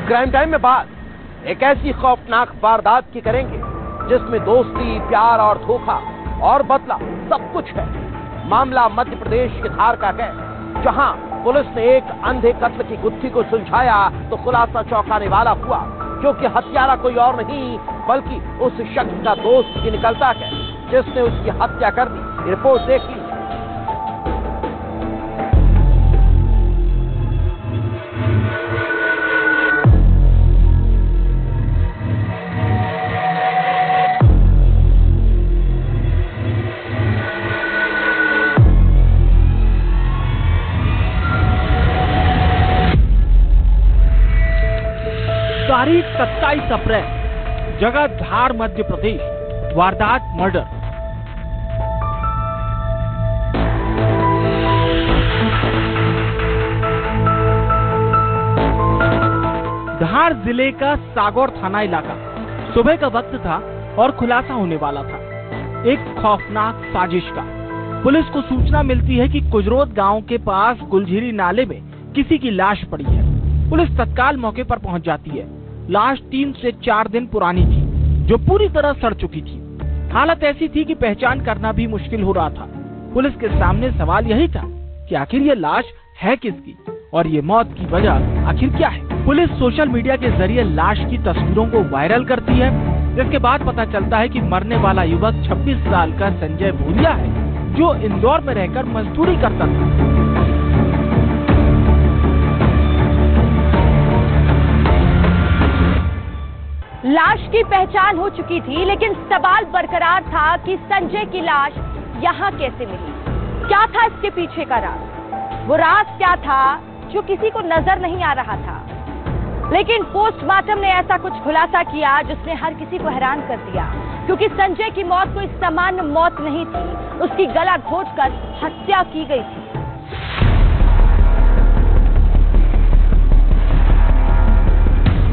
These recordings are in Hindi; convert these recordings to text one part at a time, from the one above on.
क्राइम टाइम में बात एक ऐसी खौफनाक वारदात की करेंगे जिसमें दोस्ती, प्यार और धोखा और बदला सब कुछ है। मामला मध्य प्रदेश के धार का है, जहां पुलिस ने एक अंधे कत्ल की गुत्थी को सुलझाया तो खुलासा चौंकाने वाला हुआ, क्योंकि हत्यारा कोई और नहीं बल्कि उस शख्स का दोस्त ही निकलता है जिसने उसकी हत्या कर दी। रिपोर्ट देख ली। तारीख 27 अप्रैल, जगह धार मध्य प्रदेश, वारदात मर्डर। धार जिले का सागौर थाना इलाका। सुबह का वक्त था और खुलासा होने वाला था एक खौफनाक साजिश का। पुलिस को सूचना मिलती है कि कुजरोद गांव के पास गुलझीरी नाले में किसी की लाश पड़ी है। पुलिस तत्काल मौके पर पहुंच जाती है। लाश 3 से 4 दिन पुरानी थी, जो पूरी तरह सड़ चुकी थी। हालत ऐसी थी कि पहचान करना भी मुश्किल हो रहा था। पुलिस के सामने सवाल यही था कि आखिर ये लाश है किसकी और ये मौत की वजह आखिर क्या है। पुलिस सोशल मीडिया के जरिए लाश की तस्वीरों को वायरल करती है, जिसके बाद पता चलता है कि मरने वाला युवक 26 साल का संजय भूरिया है, जो इंदौर में रहकर मजदूरी करता था। लाश की पहचान हो चुकी थी, लेकिन सवाल बरकरार था कि संजय की लाश यहाँ कैसे मिली। क्या था इसके पीछे का राज? वो राज क्या था जो किसी को नजर नहीं आ रहा था? लेकिन पोस्टमार्टम ने ऐसा कुछ खुलासा किया जिसने हर किसी को हैरान कर दिया, क्योंकि संजय की मौत कोई सामान्य मौत नहीं थी, उसकी गला घोंटकर हत्या की गई थी।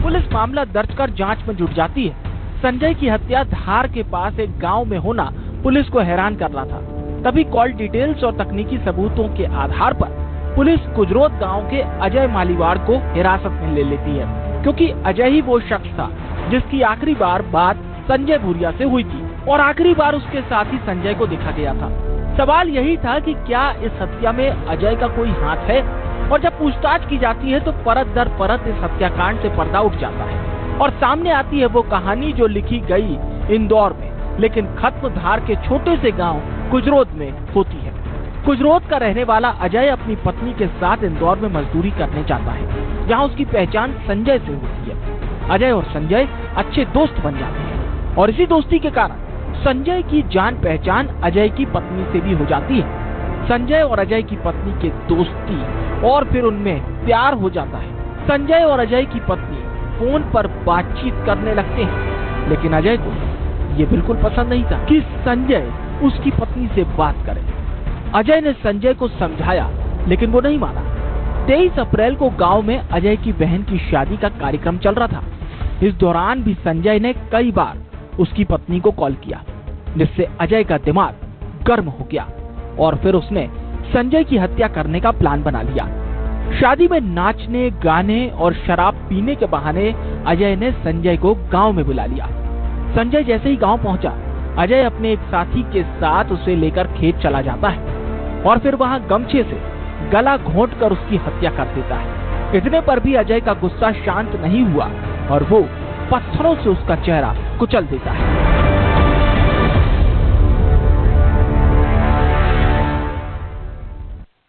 पुलिस मामला दर्ज कर जांच में जुट जाती है। संजय की हत्या धार के पास एक गांव में होना पुलिस को हैरान कर रहा था। तभी कॉल डिटेल्स और तकनीकी सबूतों के आधार पर पुलिस कुजरोद गांव के अजय मालीवाड़ को हिरासत में ले लेती है, क्योंकि अजय ही वो शख्स था जिसकी आखिरी बार बात संजय भूरिया से हुई थी और आखिरी बार उसके साथ ही संजय को देखा गया था। सवाल यही था कि क्या इस हत्या में अजय का कोई हाथ है, और जब पूछताछ की जाती है तो परत दर परत इस हत्याकांड से पर्दा उठ जाता है और सामने आती है वो कहानी जो लिखी गई इंदौर में, लेकिन खत्म धार के छोटे से गांव कुजरोद में होती है। कुजरोद का रहने वाला अजय अपनी पत्नी के साथ इंदौर में मजदूरी करने जाता है, जहां उसकी पहचान संजय से होती है। अजय और संजय अच्छे दोस्त बन जाते हैं और इसी दोस्ती के कारण संजय की जान पहचान अजय की पत्नी से भी हो जाती है। संजय और अजय की पत्नी की दोस्ती और फिर उनमें प्यार हो जाता है। संजय और अजय की पत्नी फोन पर बातचीत करने लगते हैं, लेकिन अजय को ये बिल्कुल पसंद नहीं था कि संजय उसकी पत्नी से बात करे। अजय ने संजय को समझाया, लेकिन वो नहीं माना। 23 अप्रैल को गांव में अजय की बहन की शादी का कार्यक्रम चल रहा था। इस दौरान भी संजय ने कई बार उसकी पत्नी को कॉल किया, जिससे अजय का दिमाग गर्म हो गया और फिर उसने संजय की हत्या करने का प्लान बना लिया। शादी में नाचने, गाने और शराब पीने के बहाने अजय ने संजय को गांव में बुला लिया। संजय जैसे ही गांव पहुंचा, अजय अपने एक साथी के साथ उसे लेकर खेत चला जाता है और फिर वहां गमछे से गला घोंटकर उसकी हत्या कर देता है। इतने पर भी अजय का गुस्सा शांत नहीं हुआ और वो पत्थरों से उसका चेहरा कुचल देता है।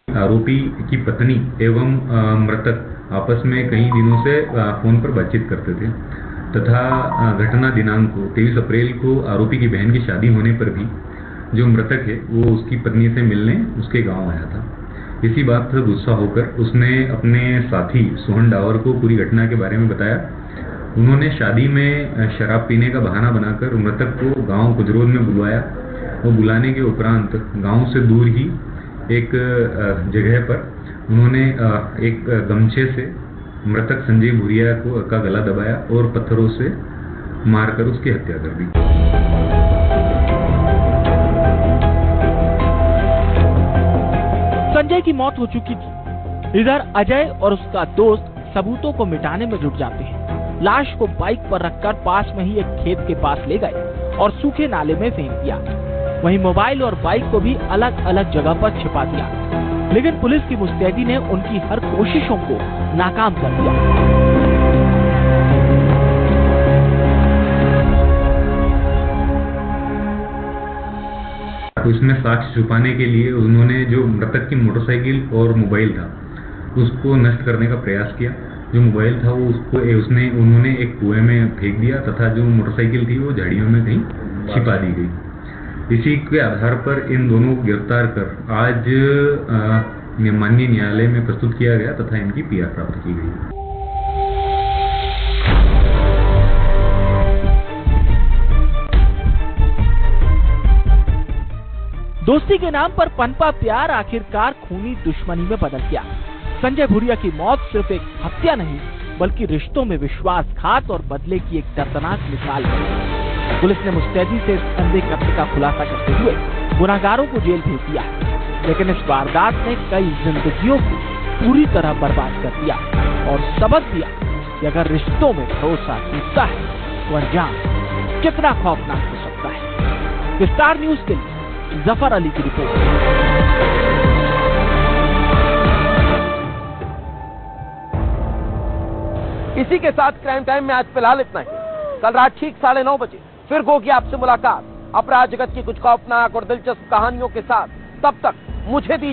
आरोपी की पत्नी एवं मृतक आपस में कई दिनों से फोन पर बातचीत करते थे तथा घटना दिनांक को 23 अप्रैल को आरोपी की बहन की शादी होने पर भी जो मृतक है वो उसकी पत्नी से मिलने उसके गांव आया था। इसी बात से गुस्सा होकर उसने अपने साथी सोहन डावर को पूरी घटना के बारे में बताया। उन्होंने शादी में शराब पीने का बहाना बनाकर मृतक को गाँव कुजरोद में बुलवाया और बुलाने के उपरांत गाँव से दूर ही एक जगह पर उन्होंने एक गमछे से मृतक संजय भूरिया का गला दबाया और पत्थरों से मारकर उसकी हत्या कर दी। संजय की मौत हो चुकी थी। इधर अजय और उसका दोस्त सबूतों को मिटाने में जुट जाते हैं। लाश को बाइक पर रखकर पास में ही एक खेत के पास ले गए और सूखे नाले में फेंक दिया। वहीं मोबाइल और बाइक को भी अलग अलग जगह पर छिपा दिया, लेकिन पुलिस की मुस्तैदी ने उनकी हर कोशिशों को नाकाम कर दिया। तो इसमें साक्ष्य छुपाने के लिए उन्होंने जो मृतक की मोटरसाइकिल और मोबाइल था उसको नष्ट करने का प्रयास किया। जो मोबाइल था वो उन्होंने एक कुएं में फेंक दिया तथा जो मोटरसाइकिल थी वो झाड़ियों में कहीं छिपा दी गई। इसी के आधार पर इन दोनों को गिरफ्तार कर आज माननीय न्यायालय में प्रस्तुत किया गया तथा इनकी पीआर प्राप्त की गई। दोस्ती के नाम पर पनपा प्यार आखिरकार खूनी दुश्मनी में बदल गया। संजय भूरिया की मौत सिर्फ एक हत्या नहीं बल्कि रिश्तों में विश्वासघात और बदले की एक दर्दनाक मिसाल बनी। पुलिस ने मुस्तैदी से संदिग्ध कत्ल का खुलासा करते हुए गुनाहगारों को जेल भेज दिया, लेकिन इस वारदात ने कई जिंदगियों को पूरी तरह बर्बाद कर दिया और सबक दिया कि अगर रिश्तों में भरोसा टूटता है तो अंजाम कितना खौफनाक हो सकता है। स्टार न्यूज के लिए जफर अली की रिपोर्ट। इसी के साथ क्राइम टाइम में आज फिलहाल इतना ही। कल रात ठीक 9:30 बजे फिर होगी आपसे मुलाकात अपराध जगत की कुछ खौफनाक और दिलचस्प कहानियों के साथ। तब तक मुझे दीजिए